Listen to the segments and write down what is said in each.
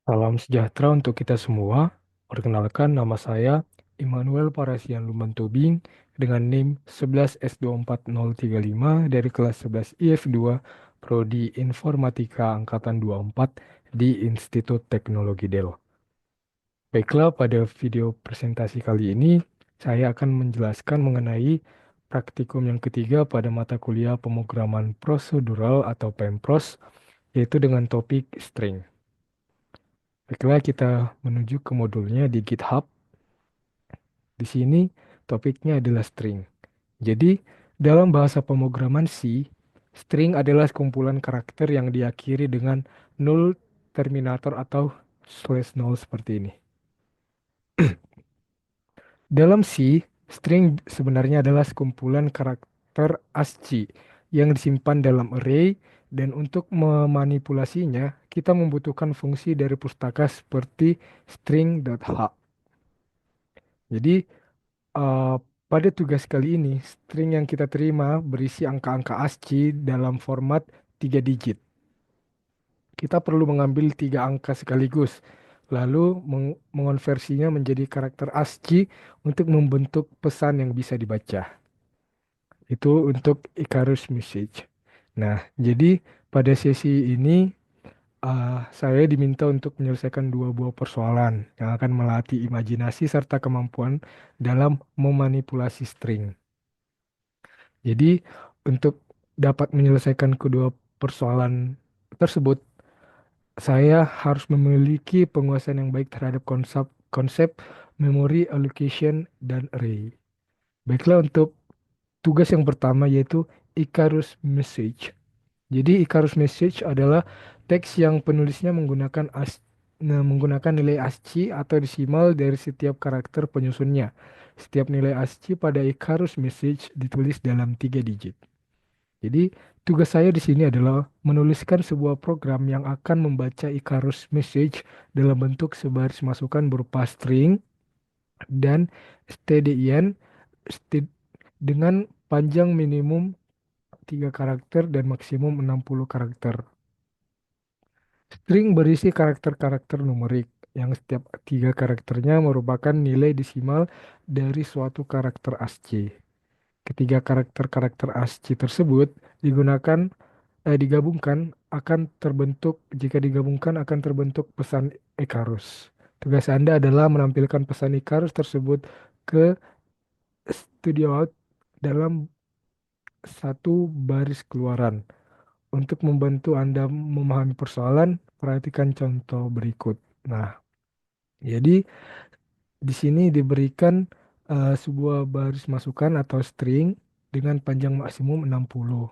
Salam sejahtera untuk kita semua. Perkenalkan nama saya Immanuel Parasian Lumantubing dengan NIM 11S24035 dari kelas 11 IF2 Prodi Informatika Angkatan 24 di Institut Teknologi Del. Baiklah, pada video presentasi kali ini saya akan menjelaskan mengenai praktikum yang ketiga pada mata kuliah pemrograman prosedural atau PEMPROS, yaitu dengan topik string. Baiklah, kita menuju ke modulnya di GitHub. Di sini topiknya adalah string. Jadi, dalam bahasa pemrograman C, string adalah kumpulan karakter yang diakhiri dengan null terminator atau slash null seperti ini. Dalam C, string sebenarnya adalah sekumpulan karakter ASCII yang disimpan dalam array, dan untuk memanipulasinya, kita membutuhkan fungsi dari pustaka seperti string.h. Jadi, Eh, pada tugas kali ini, string yang kita terima berisi angka-angka ASCII dalam format 3 digit. Kita perlu mengambil 3 angka sekaligus, lalu mengonversinya menjadi karakter ASCII untuk membentuk pesan yang bisa dibaca. Itu untuk Icarus Message. Nah, jadi pada sesi ini saya diminta untuk menyelesaikan 2 buah persoalan yang akan melatih imajinasi serta kemampuan dalam memanipulasi string. Jadi, untuk dapat menyelesaikan kedua persoalan tersebut, saya harus memiliki penguasaan yang baik terhadap konsep memory allocation dan array. Baiklah, untuk tugas yang pertama yaitu Icarus Message. Jadi Icarus Message adalah teks yang penulisnya menggunakan nilai ASCII atau desimal dari setiap karakter penyusunnya. Setiap nilai ASCII pada Icarus Message ditulis dalam 3 digit. Jadi, tugas saya di sini adalah menuliskan sebuah program yang akan membaca Icarus Message dalam bentuk sebaris masukan berupa string dan stdin dengan panjang minimum 3 karakter dan maksimum 60 karakter. String berisi karakter-karakter numerik yang setiap 3 karakternya merupakan nilai desimal dari suatu karakter ASCII. Ketiga karakter-karakter ASCII tersebut digabungkan akan terbentuk jika digabungkan akan terbentuk pesan Icarus. Tugas Anda adalah menampilkan pesan Icarus tersebut ke studio out dalam satu baris keluaran. Untuk membantu Anda memahami persoalan, perhatikan contoh berikut. Nah, jadi di sini diberikan sebuah baris masukan atau string dengan panjang maksimum 60.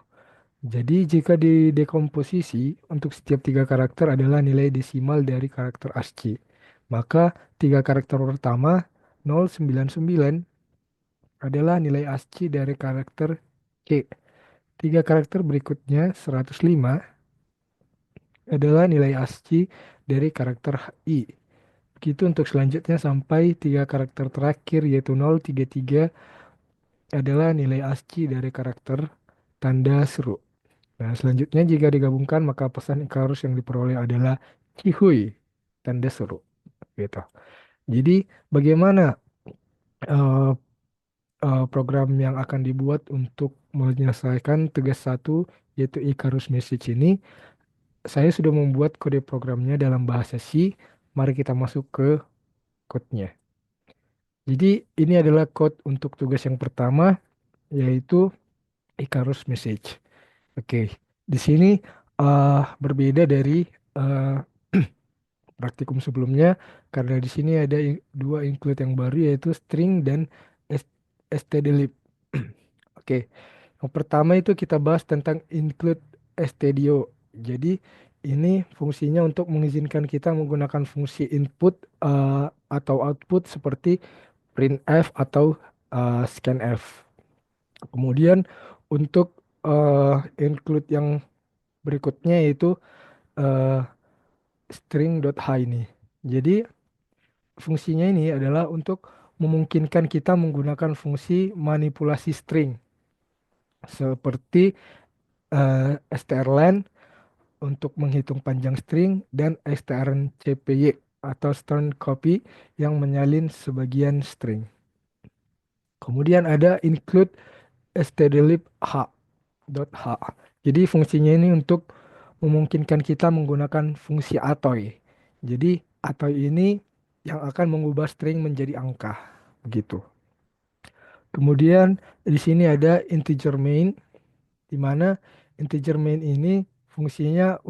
Jadi jika didekomposisi untuk setiap 3 karakter adalah nilai desimal dari karakter ASCII. Maka 3 karakter pertama 099 adalah nilai ASCII dari karakter C. 3 karakter berikutnya 105 adalah nilai ASCII dari karakter I. Begitu untuk selanjutnya sampai 3 karakter terakhir yaitu 033 adalah nilai ASCII dari karakter tanda seru. Nah, selanjutnya jika digabungkan maka pesan Icarus yang diperoleh adalah Cihuy, tanda seru. Gitu. Jadi bagaimana eh, program yang akan dibuat untuk menyelesaikan tugas satu yaitu Icarus Message ini? Saya sudah membuat kode programnya dalam bahasa C. Mari kita masuk ke code-nya. Jadi ini adalah code untuk tugas yang pertama yaitu Icarus Message. Oke, di sini berbeda dari eh, praktikum sebelumnya karena di sini ada 2 include yang baru yaitu string dan s- stdlib. Oke, yang pertama itu kita bahas tentang include stdio. Jadi ini fungsinya untuk mengizinkan kita menggunakan fungsi input atau output seperti printf atau scanf. Kemudian untuk include yang berikutnya yaitu eh, string.h ini. Jadi fungsinya ini adalah untuk memungkinkan kita menggunakan fungsi manipulasi string seperti strlen untuk menghitung panjang string, dan strncpy atau string copy yang menyalin sebagian string. Kemudian ada include stdlib h. Jadi fungsinya ini untuk memungkinkan kita menggunakan fungsi atoy. Jadi atoy ini yang akan mengubah string menjadi angka, begitu. Kemudian di sini ada integer main, di mana integer main ini fungsinya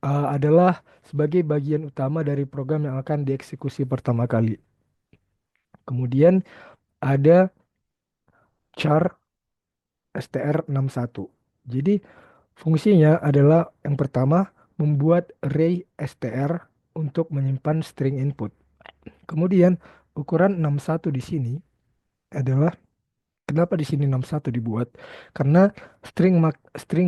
adalah sebagai bagian utama dari program yang akan dieksekusi pertama kali. Kemudian ada char str61. Jadi fungsinya adalah yang pertama membuat array str untuk menyimpan string input. Kemudian ukuran 61 di sini adalah kenapa di sini 61 dibuat? Karena string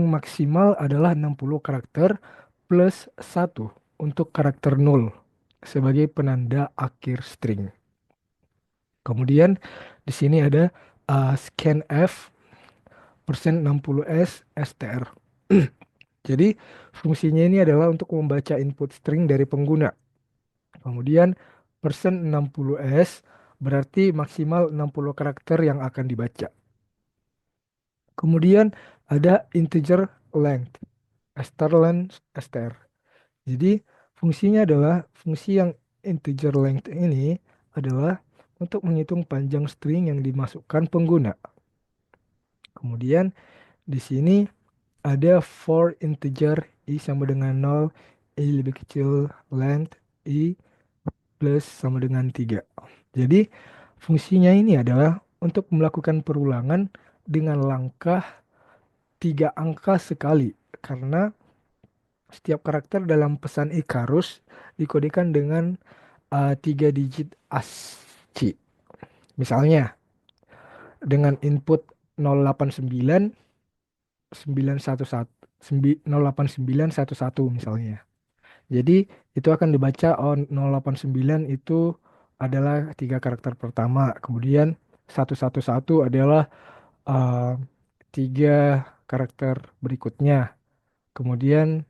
maksimal adalah 60 karakter plus 1 untuk karakter 0 sebagai penanda akhir string. Kemudian di sini ada scanf persen 60s str. Jadi fungsinya ini adalah untuk membaca input string dari pengguna. Kemudian persen 60s berarti maksimal 60 karakter yang akan dibaca. Kemudian ada integer length, strlen str. Jadi fungsinya adalah fungsi yang integer length ini adalah untuk menghitung panjang string yang dimasukkan pengguna. Kemudian di sini ada for integer i sama dengan 0, i lebih kecil length i plus sama dengan 3. Jadi fungsinya ini adalah untuk melakukan perulangan dengan langkah 3 angka sekali, karena setiap karakter dalam pesan Icarus dikodekan dengan 3 digit ASCII. Misalnya dengan input 089 911 08911 misalnya. Jadi itu akan dibaca 089 itu adalah 3 karakter pertama. Kemudian 111 adalah uh, 3 karakter berikutnya. Kemudian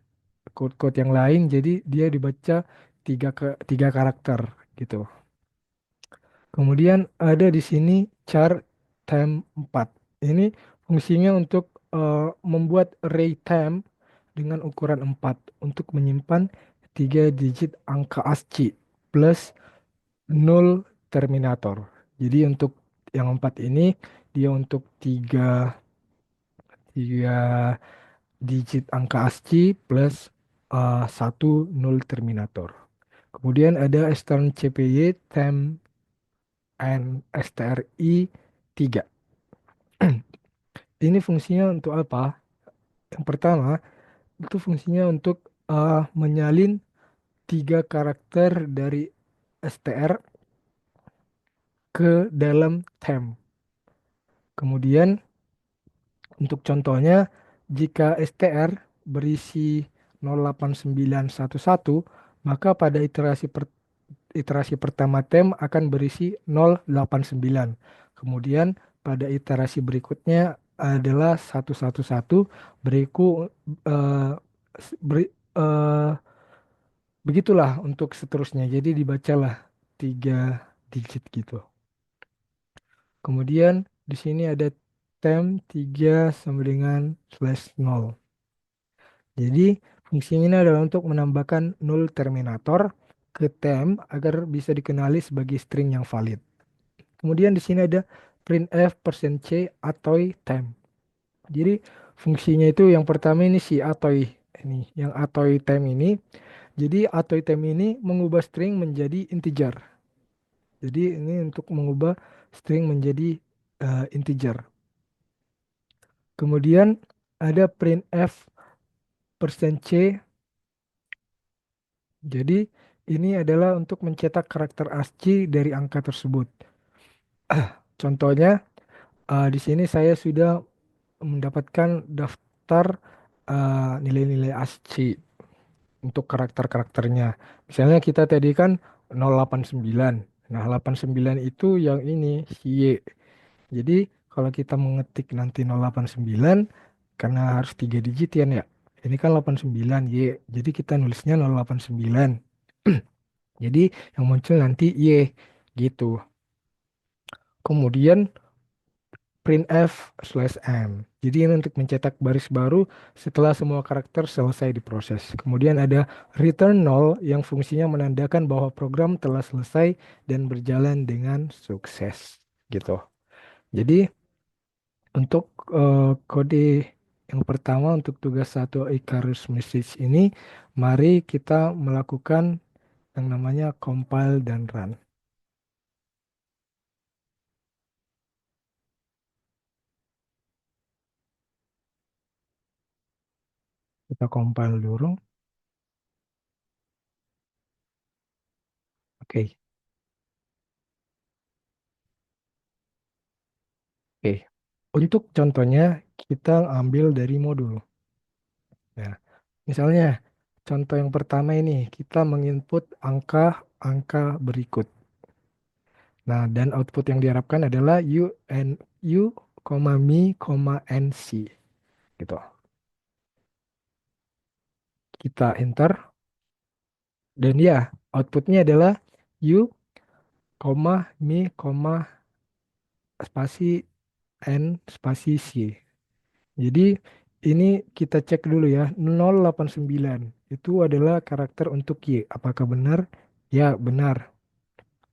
code-code yang lain jadi dia dibaca 3 karakter gitu. Kemudian ada di sini char time 4. Ini fungsinya untuk membuat array time dengan ukuran 4 untuk menyimpan 3 digit angka ASCII plus 0 terminator. Jadi untuk yang 4 ini dia untuk 3 digit angka ASCII plus 1 0 terminator. Kemudian ada Eastern CPY time and STRI 3. Ini fungsinya untuk apa? Yang pertama, itu fungsinya untuk menyalin 3 karakter dari STR ke dalam temp. Kemudian untuk contohnya, jika STR berisi 08911, maka pada iterasi pertama temp akan berisi 089. Kemudian pada iterasi berikutnya adalah 111 berikut eh, eh, begitulah untuk seterusnya. Jadi dibacalah 3 digit gitu. Kemudian di sini ada temp 3 sama dengan /0. Jadi fungsinya ini adalah untuk menambahkan 0 terminator ke temp agar bisa dikenali sebagai string yang valid. Kemudian di sini ada printf %c atoy temp. Jadi fungsinya itu yang pertama ini si atoy ini, yang atoy temp ini. Jadi atoy temp ini mengubah string menjadi integer. Jadi ini untuk mengubah string menjadi integer. Kemudian ada printf %c. Jadi ini adalah untuk mencetak karakter ASCII dari angka tersebut. Contohnya di sini saya sudah mendapatkan daftar nilai-nilai ASCII untuk karakter-karakternya. Misalnya kita tadi kan 089. Nah, 89 itu yang ini si Y. Jadi kalau kita mengetik nanti 089 karena harus 3 digit ya, Ini kan 89 Y. Jadi kita nulisnya 089. Jadi yang muncul nanti Y gitu. Kemudian printf/m. Jadi ini untuk mencetak baris baru setelah semua karakter selesai diproses. Kemudian ada return 0 yang fungsinya menandakan bahwa program telah selesai dan berjalan dengan sukses. Gitu. Jadi untuk kode yang pertama untuk tugas satu Icarus Message ini, mari kita melakukan yang namanya compile dan run. Kita compile dulu. Oke. Oke. Untuk contohnya, kita ambil dari modul. Nah, misalnya, contoh yang pertama ini, kita menginput angka-angka berikut. Nah, dan output yang diharapkan adalah U, mi, nc. Gitu. Kita enter, dan ya, outputnya adalah U, mi, spasi n, spasi c. Jadi, ini kita cek dulu ya, 089 itu adalah karakter untuk Y. Apakah benar? Ya, benar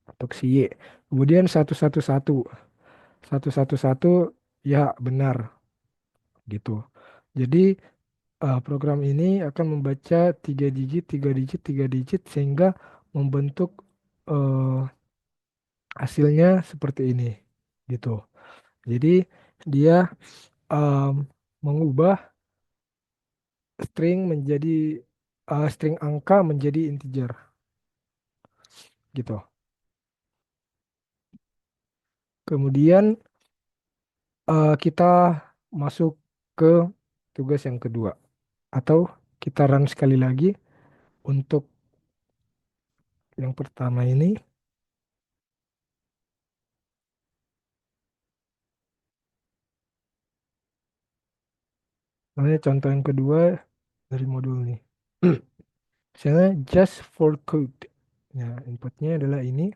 untuk si Y. Kemudian 111. 111 ya benar gitu. Jadi program ini akan membaca 3 digit, 3 digit, 3 digit sehingga membentuk eh, hasilnya seperti ini gitu. Jadi dia em, mengubah string angka menjadi integer gitu. Kemudian kita masuk ke tugas yang kedua atau kita run sekali lagi untuk yang pertama ini. Namanya contoh yang kedua dari modul nih. Misalnya just for code. Nah, inputnya adalah ini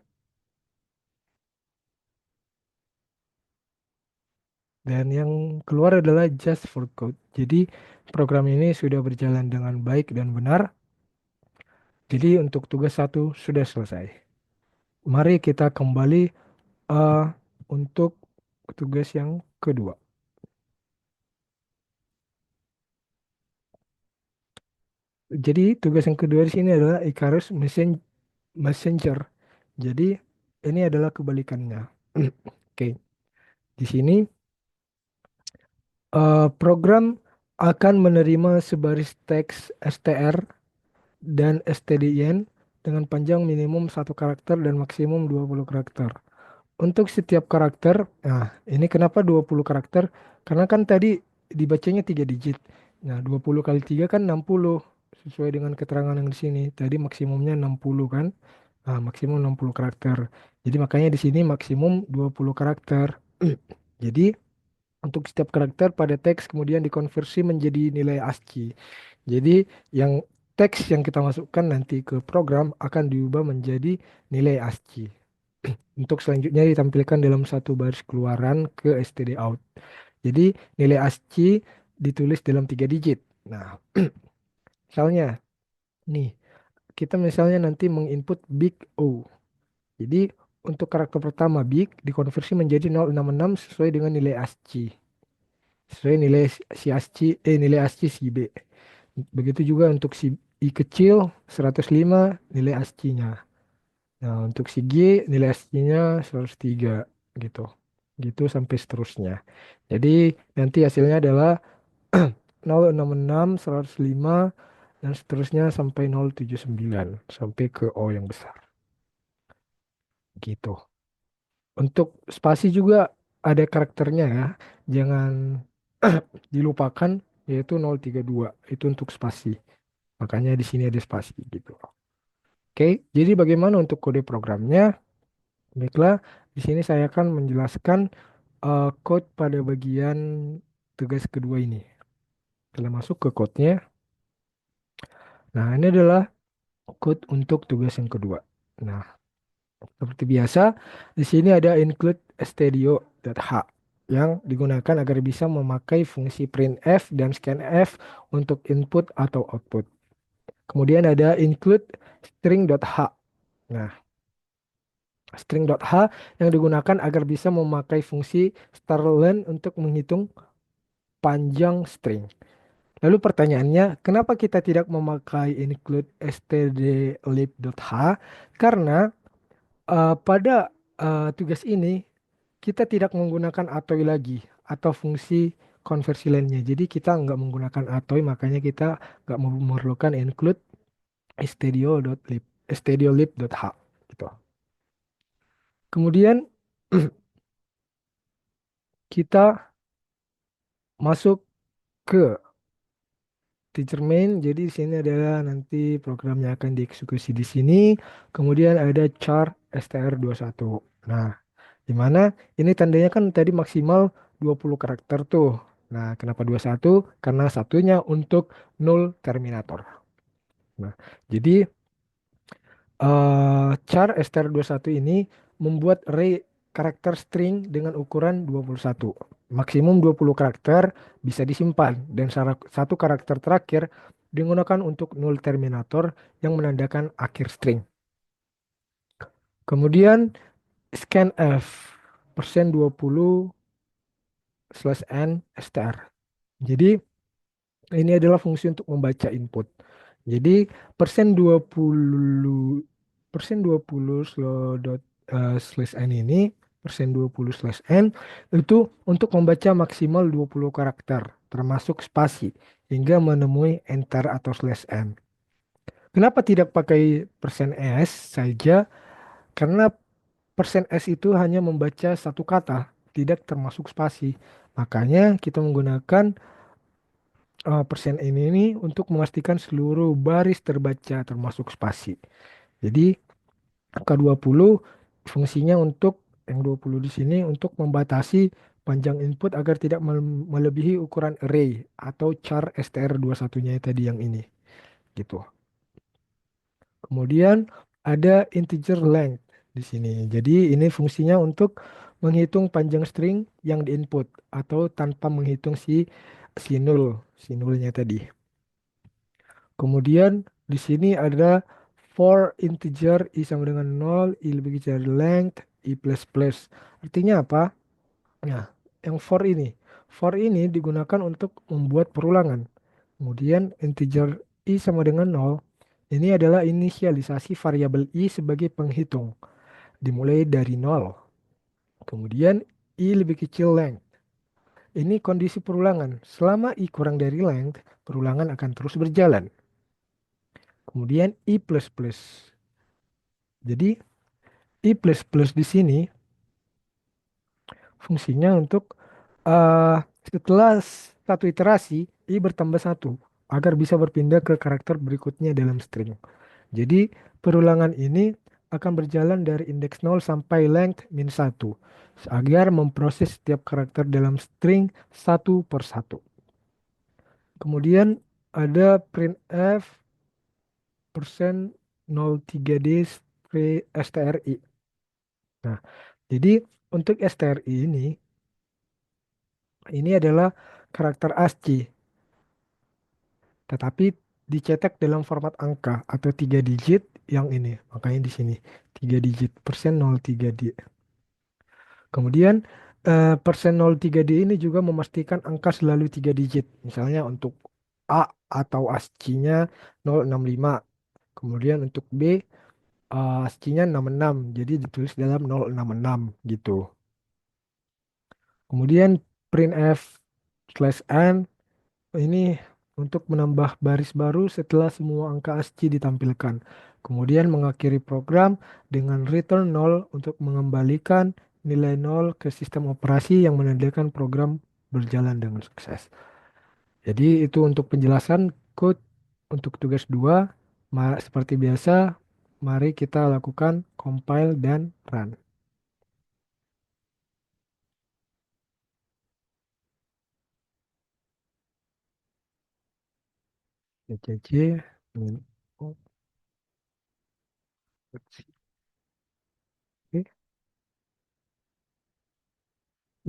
dan yang keluar adalah just for code. Jadi program ini sudah berjalan dengan baik dan benar. Jadi untuk tugas satu sudah selesai. Mari kita kembali eh, untuk tugas yang kedua. Jadi tugas yang kedua di sini adalah Icarus Messenger. Jadi ini adalah kebalikannya. Oke, di sini program akan menerima sebaris teks str dan stdin dengan panjang minimum satu karakter dan maksimum 20 karakter. Untuk setiap karakter, nah ini kenapa 20 karakter? Karena kan tadi dibacanya 3 digit. Nah, 20 kali 3 kan 60 sesuai dengan keterangan yang di sini. Tadi maksimumnya 60 kan? Nah, maksimum 60 karakter. Jadi makanya di sini maksimum 20 karakter. Jadi untuk setiap karakter pada teks kemudian dikonversi menjadi nilai ASCII. Jadi yang teks yang kita masukkan nanti ke program akan diubah menjadi nilai ASCII. Untuk selanjutnya ditampilkan dalam satu baris keluaran ke std out. Jadi nilai ASCII ditulis dalam 3 digit. Nah, misalnya nih, kita misalnya nanti menginput big O. Jadi untuk karakter pertama big dikonversi menjadi 066 sesuai dengan nilai ASCII. Sesuai nilai si ASCII, nilai ASCII si B. Begitu juga untuk si I kecil 105 nilai ASCII-nya. Nah, untuk si G nilai ASCII-nya 103 gitu. Gitu sampai seterusnya. Jadi nanti hasilnya adalah 066, 105 dan seterusnya sampai 079 sampai ke O yang besar. Gitu. Untuk spasi juga ada karakternya ya. Jangan dilupakan yaitu 032 itu untuk spasi. Makanya di sini ada spasi gitu. Oke, jadi bagaimana untuk kode programnya? Baiklah, di sini saya akan menjelaskan code pada bagian tugas kedua ini. Kita masuk ke code-nya. Nah, ini adalah code untuk tugas yang kedua. Nah, seperti biasa, di sini ada include stdio.h yang digunakan agar bisa memakai fungsi printf dan scanf untuk input atau output. Kemudian ada include string.h. Nah, string.h yang digunakan agar bisa memakai fungsi starlen untuk menghitung panjang string. Lalu pertanyaannya, kenapa kita tidak memakai include stdlib.h? Karena pada tugas ini kita tidak menggunakan atoy lagi atau fungsi konversi lainnya. Jadi kita nggak menggunakan atoy, makanya kita nggak memerlukan include stdio.lib.h gitu. Kemudian kita masuk ke teacher main. Jadi di sini adalah nanti programnya akan dieksekusi di sini. Kemudian ada char str21. Nah, di mana ini tandanya kan tadi maksimal 20 karakter tuh. Nah, kenapa 21? Karena satunya untuk null terminator. Nah, jadi char str21 ini membuat array karakter string dengan ukuran 21. Maksimum 20 karakter bisa disimpan dan satu karakter terakhir digunakan untuk null terminator yang menandakan akhir string. Kemudian scanf persen 20 slash n str. Jadi ini adalah fungsi untuk membaca input. Jadi persen 20 slash n ini persen 20 slash n itu untuk membaca maksimal 20 karakter termasuk spasi hingga menemui enter atau slash n. Kenapa tidak pakai persen s saja? Karena persen s itu hanya membaca satu kata, tidak termasuk spasi. Makanya kita menggunakan persen ini untuk memastikan seluruh baris terbaca termasuk spasi. Jadi angka 20 fungsinya untuk yang 20 di sini untuk membatasi panjang input agar tidak melebihi ukuran array atau char str21-nya tadi yang ini gitu. Kemudian ada integer length di sini. Jadi ini fungsinya untuk menghitung panjang string yang diinput atau tanpa menghitung si nullnya tadi. Kemudian di sini ada for integer i sama dengan 0, i lebih kecil dari length, i plus plus. Artinya apa? Nah, yang for ini digunakan untuk membuat perulangan. Kemudian integer i sama dengan 0, ini adalah inisialisasi variabel i sebagai penghitung, dimulai dari 0. Kemudian i lebih kecil length. Ini kondisi perulangan. Selama i kurang dari length, perulangan akan terus berjalan. Kemudian i plus plus. Jadi i plus plus di sini fungsinya untuk setelah satu iterasi i bertambah satu agar bisa berpindah ke karakter berikutnya dalam string. Jadi perulangan ini akan berjalan dari indeks 0 sampai length min 1 agar memproses setiap karakter dalam string satu per satu. Kemudian ada printf persen 03d stri. Nah, jadi untuk STRI ini adalah karakter ASCII, tetapi dicetak dalam format angka atau 3 digit yang ini. Makanya di sini 3 digit persen 03D. Kemudian persen 03D ini juga memastikan angka selalu 3 digit. Misalnya untuk A atau ASCII-nya 065. Kemudian untuk B ASCII-nya 66. Jadi ditulis dalam 066 gitu. Kemudian printf slash n ini untuk menambah baris baru setelah semua angka ASCII ditampilkan. Kemudian mengakhiri program dengan return 0 untuk mengembalikan nilai 0 ke sistem operasi yang menandakan program berjalan dengan sukses. Jadi itu untuk penjelasan code untuk tugas 2. Seperti biasa, mari kita lakukan compile dan run. CC. Min- Oke.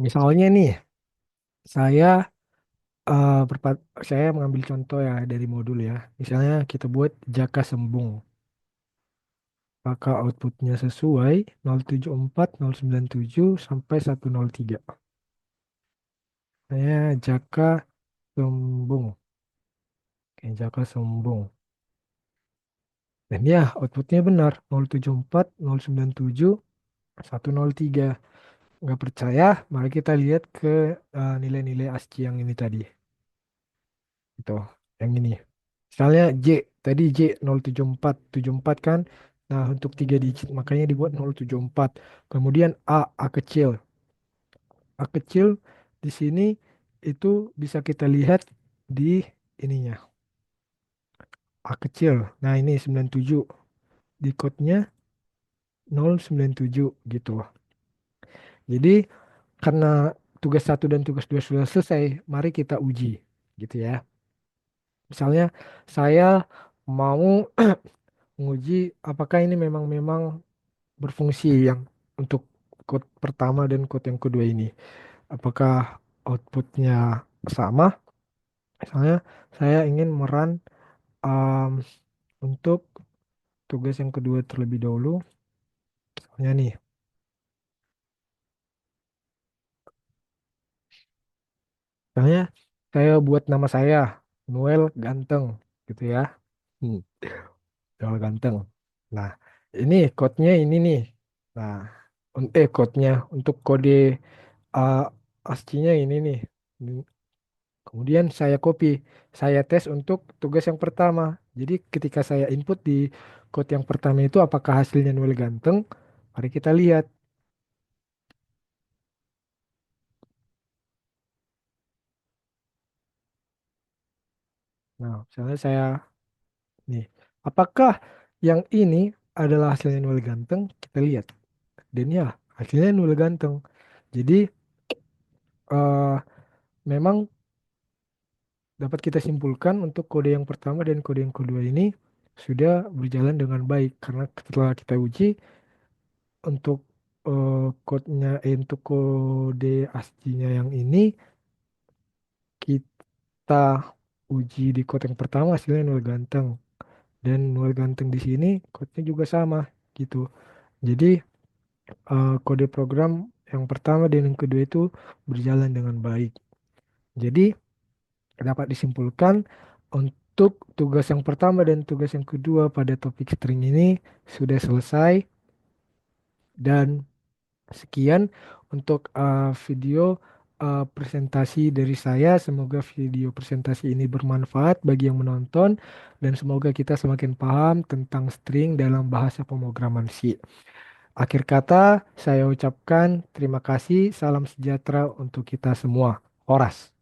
Misalnya nih, saya saya mengambil contoh ya dari modul ya. Misalnya kita buat jaka sembung. Maka outputnya sesuai 074, 097, sampai 103. Saya jaka sembung. Oke, jaka sembung. Dan ya, outputnya benar. 074, 097, 103. Nggak percaya? Mari kita lihat ke nilai-nilai ASCII yang ini tadi. Itu, yang ini. Misalnya J, tadi J 074, 74 kan? Nah, untuk 3 digit, makanya dibuat 074. Kemudian A kecil. A kecil di sini itu bisa kita lihat di ininya. A kecil. Nah, ini 97. Di code-nya 097 gitu. Jadi, karena tugas satu dan tugas dua sudah selesai, mari kita uji gitu ya. Misalnya saya mau menguji apakah ini memang berfungsi yang untuk code pertama dan code yang kedua ini. Apakah outputnya sama? Misalnya saya ingin meran um, untuk tugas yang kedua terlebih dahulu. Misalnya nih, misalnya saya buat nama saya Noel Ganteng gitu ya. Hmm, Noel Ganteng. Nah, ini code-nya ini nih. Nah, code-nya untuk kode uh, ASCII-nya ini nih. Kemudian saya copy, saya tes untuk tugas yang pertama. Jadi ketika saya input di code yang pertama itu apakah hasilnya Noel Ganteng? Mari kita lihat. Nah, misalnya saya nih, apakah yang ini adalah hasilnya Noel Ganteng? Kita lihat. Dan ya, hasilnya Noel Ganteng. Jadi eh, memang dapat kita simpulkan untuk kode yang pertama dan kode yang kedua ini sudah berjalan dengan baik karena setelah kita uji untuk untuk kode ASCII-nya yang ini kita uji di kode yang pertama hasilnya nol ganteng dan nol ganteng di sini kodenya juga sama gitu. Jadi kode program yang pertama dan yang kedua itu berjalan dengan baik. Jadi dapat disimpulkan untuk tugas yang pertama dan tugas yang kedua pada topik string ini sudah selesai dan sekian untuk video presentasi dari saya. Semoga video presentasi ini bermanfaat bagi yang menonton dan semoga kita semakin paham tentang string dalam bahasa pemrograman C. Akhir kata, saya ucapkan terima kasih, salam sejahtera untuk kita semua. Horas.